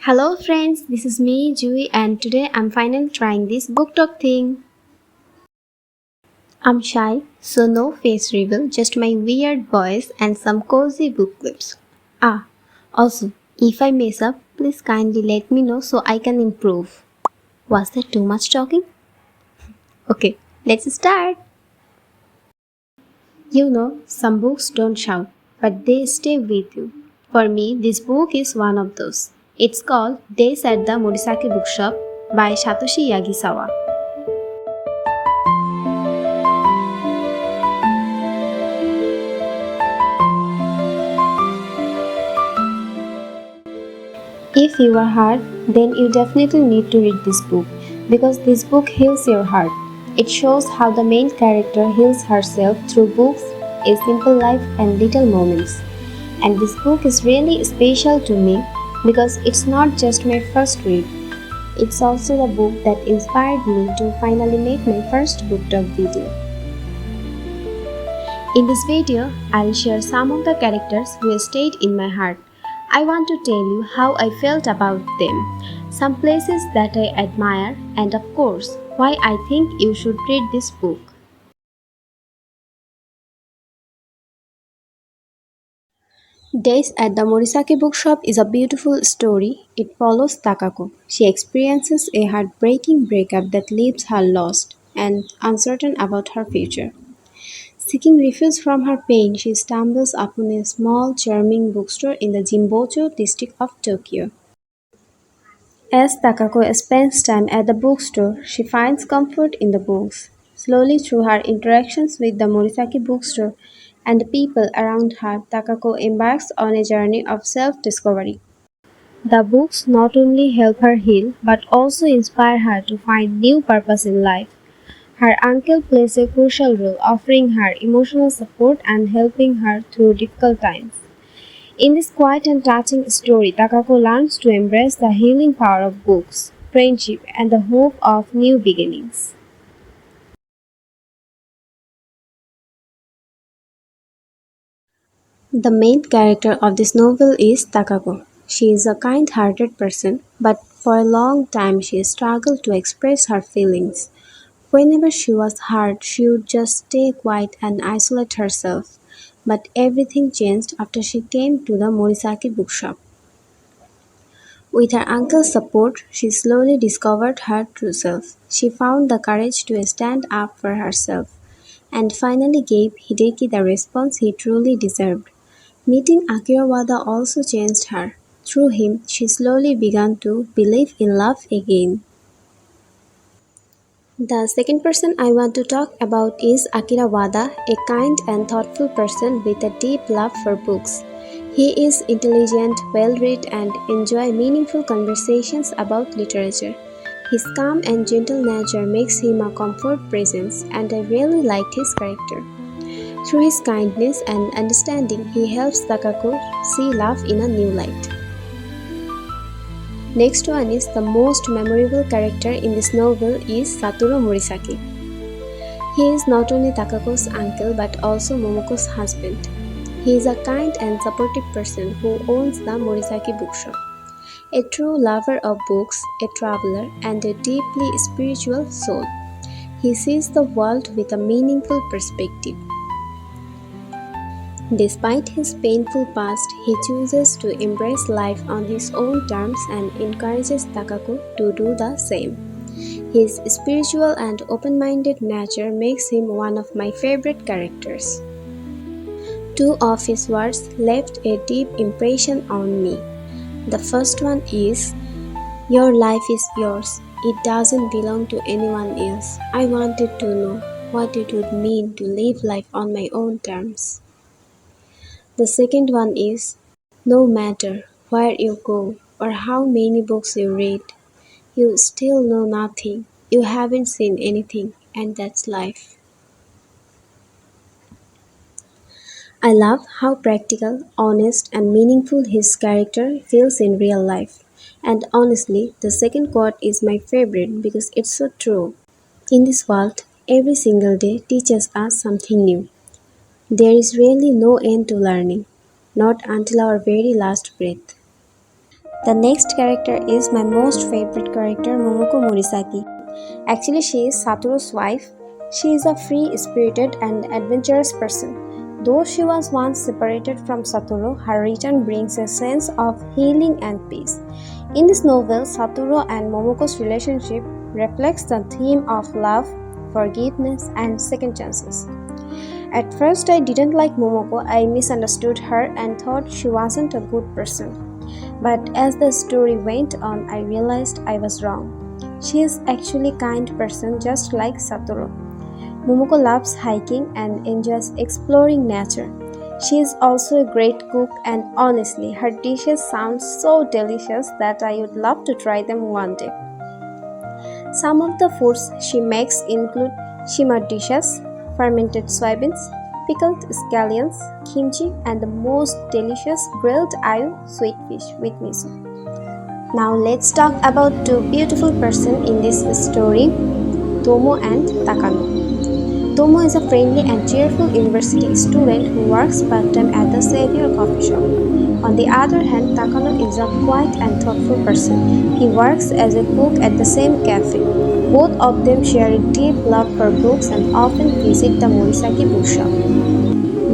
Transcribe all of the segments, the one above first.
Hello friends, this is me, Jui, and today I'm finally trying this BookTok thing. I'm shy, so no face reveal, just my weird voice and some cozy book clips. Also, if I mess up, please kindly let me know so I can improve. Was that too much talking? Okay, let's start. Some books don't shout, but they stay with you. For me, this book is one of those. It's called Days at the Morisaki Bookshop by Satoshi Yagisawa. If you are hurt, then you definitely need to read this book because this book heals your heart. It shows how the main character heals herself through books, a simple life, and little moments. And this book is really special to me because it's not just my first read, it's also the book that inspired me to finally make my first book talk video. In this video, I'll share some of the characters who stayed in my heart. I want to tell you how I felt about them, some places that I admire, and of course, why I think you should read this book. Days at the Morisaki Bookshop is a beautiful story. It follows Takako. She experiences a heartbreaking breakup that leaves her lost and uncertain about her future. Seeking refuge from her pain, she stumbles upon a small, charming bookstore in the Jimbocho district of Tokyo. As Takako spends time at the bookstore, she finds comfort in the books. Slowly, through her interactions with the Morisaki bookstore and the people around her, Takako embarks on a journey of self discovery. The books not only help her heal but also inspire her to find new purpose in life. Her uncle plays a crucial role, offering her emotional support and helping her through difficult times. In this quiet and touching story, Takako learns to embrace the healing power of books, friendship, and the hope of new beginnings. The main character of this novel is Takako. She is a kind hearted person, but for a long time she struggled to express her feelings. Whenever she was hurt, she would just stay quiet and isolate herself. But everything changed after she came to the Morisaki bookshop. With her uncle's support, she slowly discovered her true self. She found the courage to stand up for herself and finally gave Hideki the response he truly deserved. Meeting Akira Wada also changed her. Through him, she slowly began to believe in love again. The second person I want to talk about is Akira Wada, a kind and thoughtful person with a deep love for books. He is intelligent, well-read, and enjoys meaningful conversations about literature. His calm and gentle nature makes him a comfort presence, and I really liked his character. Through his kindness and understanding, he helps Takako see love in a new light. Next one is the most memorable character in this novel is Satoru Morisaki. He is not only Takako's uncle but also Momoko's husband. He is a kind and supportive person who owns the Morisaki bookshop. A true lover of books, a traveler, and a deeply spiritual soul. He sees the world with a meaningful perspective. Despite his painful past, he chooses to embrace life on his own terms and encourages Takako to do the same. His spiritual and open-minded nature makes him one of my favorite characters. Two of his words left a deep impression on me. The first one is, "Your life is yours. It doesn't belong to anyone else. I wanted to know what it would mean to live life on my own terms." The second one is, "No matter where you go or how many books you read, you still know nothing. You haven't seen anything, and that's life." I love how practical, honest, and meaningful his character feels in real life. And honestly, the second quote is my favorite because it's so true. In this world, every single day teaches us something new. There is really no end to learning, not until our very last breath. The next character is my most favorite character, Momoko Morisaki. Actually, she is Satoru's wife. She is a free-spirited and adventurous person. Though she was once separated from Satoru, her return brings a sense of healing and peace. In this novel, Satoru and Momoko's relationship reflects the theme of love, forgiveness, and second chances. At first, I didn't like Momoko. I misunderstood her and thought she wasn't a good person. But as the story went on, I realized I was wrong. She is actually a kind person just like Satoru. Momoko loves hiking and enjoys exploring nature. She is also a great cook and honestly, her dishes sound so delicious that I would love to try them one day. Some of the foods she makes include shima dishes, fermented soybeans, pickled scallions, kimchi, and the most delicious grilled ayu sweet fish with miso. Now let's talk about two beautiful persons in this story, Tomo and Takano. Tomo is a friendly and cheerful university student who works part-time at the Saveur Coffee Shop. On the other hand, Takano is a quiet and thoughtful person. He works as a cook at the same cafe. Both of them share a deep love for books and often visit the Morisaki Bookshop.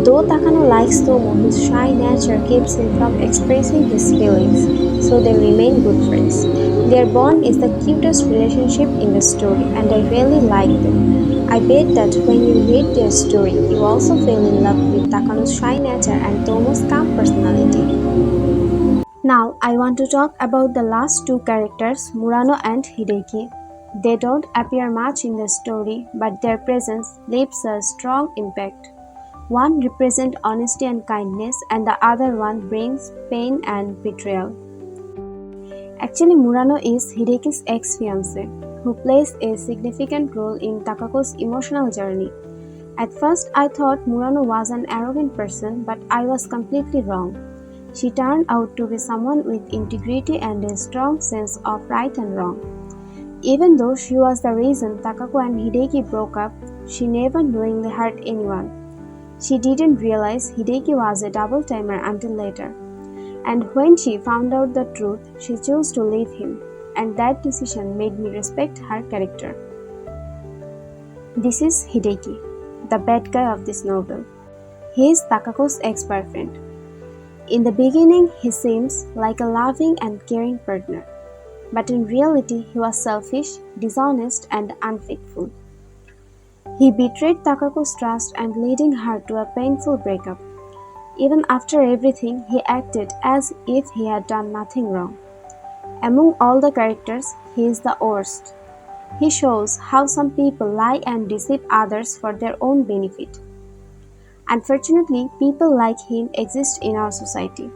Though Takano likes Tomo, his shy nature keeps him from expressing his feelings, so they remain good friends. Their bond is the cutest relationship in the story, and I really like them. I bet that when you read their story, you also fall in love with Takano's shy nature and Tomo's calm personality. Now, I want to talk about the last two characters, Murano and Hideki. They don't appear much in the story, but their presence leaves a strong impact. One represents honesty and kindness, and the other one brings pain and betrayal. Actually, Murano is Hideki's ex-fiancé, who plays a significant role in Takako's emotional journey. At first, I thought Murano was an arrogant person, but I was completely wrong. She turned out to be someone with integrity and a strong sense of right and wrong. Even though she was the reason Takako and Hideki broke up, she never knowingly hurt anyone. She didn't realize Hideki was a double-timer until later. And when she found out the truth, she chose to leave him, and that decision made me respect her character. This is Hideki, the bad guy of this novel. He is Takako's ex-boyfriend. In the beginning, he seems like a loving and caring partner, but in reality, he was selfish, dishonest, and unfaithful. He betrayed Takako's trust and leading her to a painful breakup. Even after everything, he acted as if he had done nothing wrong. Among all the characters, he is the worst. He shows how some people lie and deceive others for their own benefit. Unfortunately, people like him exist in our society.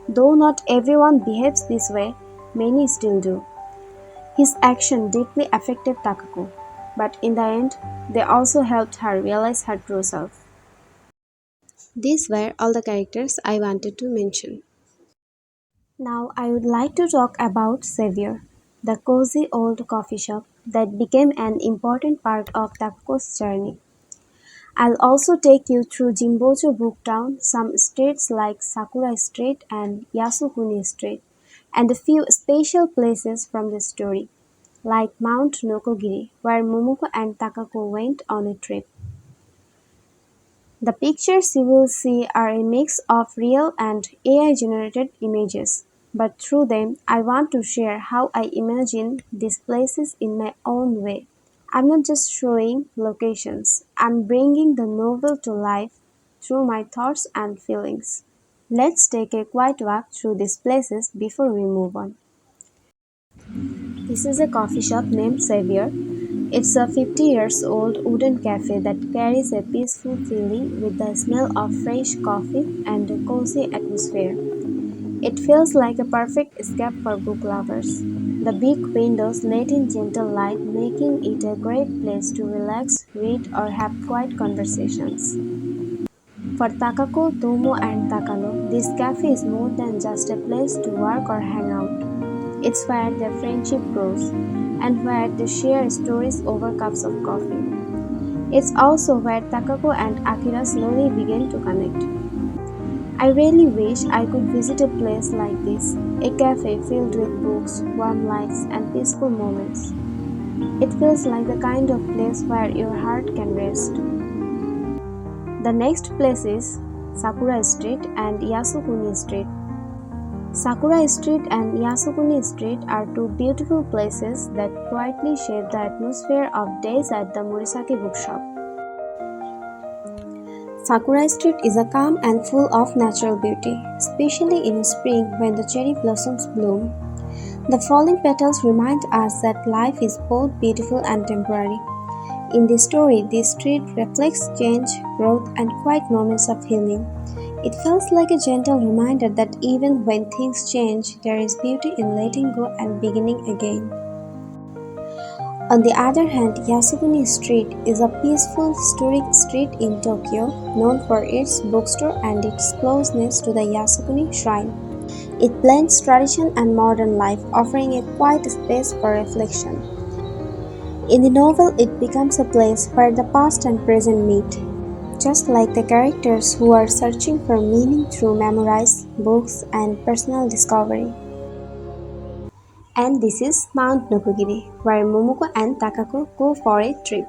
Though not everyone behaves this way, many still do. His action deeply affected Takako, but in the end, they also helped her realize her true self. These were all the characters I wanted to mention. Now I would like to talk about Saveur, the cozy old coffee shop that became an important part of Takako's journey. I'll also take you through Jimbocho Booktown, some streets like Sakura Street and Yasukuni Street, and a few special places from the story, like Mount Nokogiri, where Momoko and Takako went on a trip. The pictures you will see are a mix of real and AI-generated images, but through them I want to share how I imagine these places in my own way. I'm not just showing locations, I'm bringing the novel to life through my thoughts and feelings. Let's take a quiet walk through these places before we move on. This is a coffee shop named Saveur. It's a 50 years old wooden cafe that carries a peaceful feeling with the smell of fresh coffee and a cozy atmosphere. It feels like a perfect escape for book lovers. The big windows let in gentle light, making it a great place to relax, read, or have quiet conversations. For Takako, Tomo, and Takano, this cafe is more than just a place to work or hang out. It's where their friendship grows and where they share stories over cups of coffee. It's also where Takako and Akira slowly begin to connect. I really wish I could visit a place like this, a cafe filled with books, warm lights, and peaceful moments. It feels like the kind of place where your heart can rest. The next place is Sakura Street and Yasukuni Street. Sakura Street and Yasukuni Street are two beautiful places that quietly shape the atmosphere of days at the Morisaki Bookshop. Sakura Street is a calm and full of natural beauty, especially in spring when the cherry blossoms bloom. The falling petals remind us that life is both beautiful and temporary. In this story, this street reflects change, growth, and quiet moments of healing. It feels like a gentle reminder that even when things change, there is beauty in letting go and beginning again. On the other hand, Yasukuni Street is a peaceful, historic street in Tokyo, known for its bookstore and its closeness to the Yasukuni Shrine. It blends tradition and modern life, offering a quiet space for reflection. In the novel, it becomes a place where the past and present meet, just like the characters who are searching for meaning through memories, books, and personal discovery. And this is Mount Nokogiri, where Momoko and Takako go for a trip.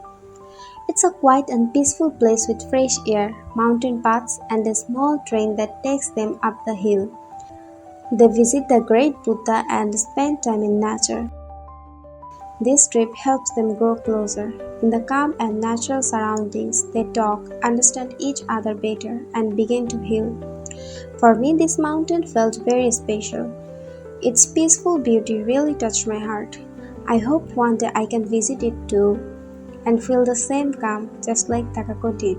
It's a quiet and peaceful place with fresh air, mountain paths, and a small train that takes them up the hill. They visit the great Buddha and spend time in nature. This trip helps them grow closer. In the calm and natural surroundings, they talk, understand each other better, and begin to heal. For me, this mountain felt very special. Its peaceful beauty really touched my heart. I hope one day I can visit it too and feel the same calm just like Takako did.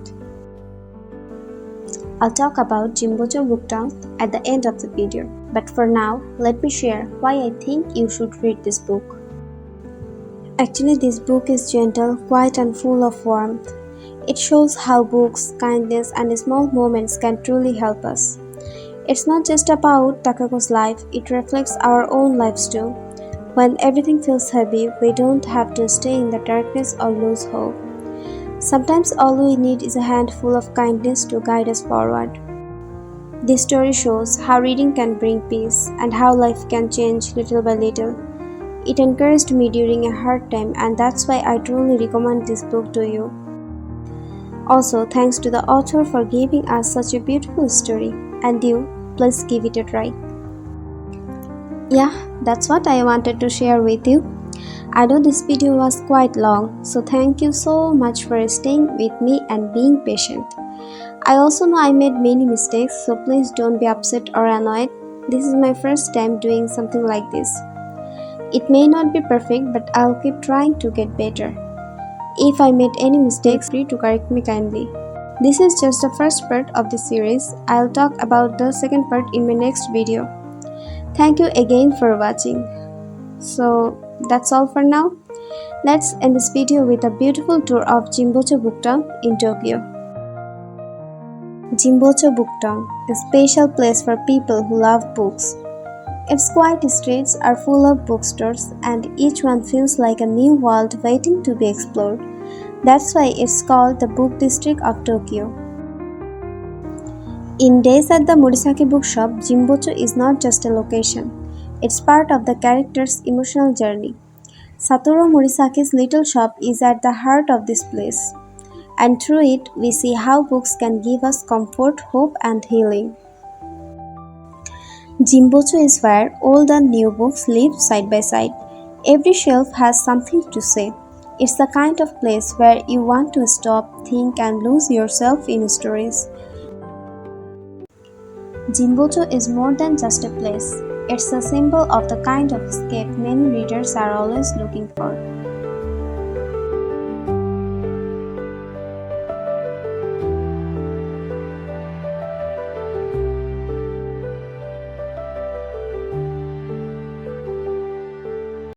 I'll talk about Jimbocho Booktown at the end of the video, but for now, let me share why I think you should read this book. Actually, this book is gentle, quiet, and full of warmth. It shows how books, kindness, and small moments can truly help us. It's not just about Takako's life, it reflects our own lives too. When everything feels heavy, we don't have to stay in the darkness or lose hope. Sometimes all we need is a handful of kindness to guide us forward. This story shows how reading can bring peace and how life can change little by little. It encouraged me during a hard time, and that's why I truly recommend this book to you. Also, thanks to the author for giving us such a beautiful story, and you, please give it a try. Yeah, that's what I wanted to share with you. I know this video was quite long, so thank you so much for staying with me and being patient. I also know I made many mistakes, so please don't be upset or annoyed. This is my first time doing something like this. It may not be perfect, but I'll keep trying to get better. If I made any mistakes, feel free to correct me kindly. This is just the first part of the series. I'll talk about the second part in my next video. Thank you again for watching. So that's all for now. Let's end this video with a beautiful tour of Jimbocho Booktown in Tokyo. Jimbocho Booktown, a special place for people who love books. Its quiet streets are full of bookstores, and each one feels like a new world waiting to be explored. That's why it's called the Book District of Tokyo. In Days at the Morisaki Bookshop, Jimbocho is not just a location. It's part of the character's emotional journey. Satoru Morisaki's little shop is at the heart of this place, and through it, we see how books can give us comfort, hope, and healing. Jimbocho is where old and new books live side by side. Every shelf has something to say. It's the kind of place where you want to stop, think, and lose yourself in stories. Jimbocho is more than just a place. It's a symbol of the kind of escape many readers are always looking for.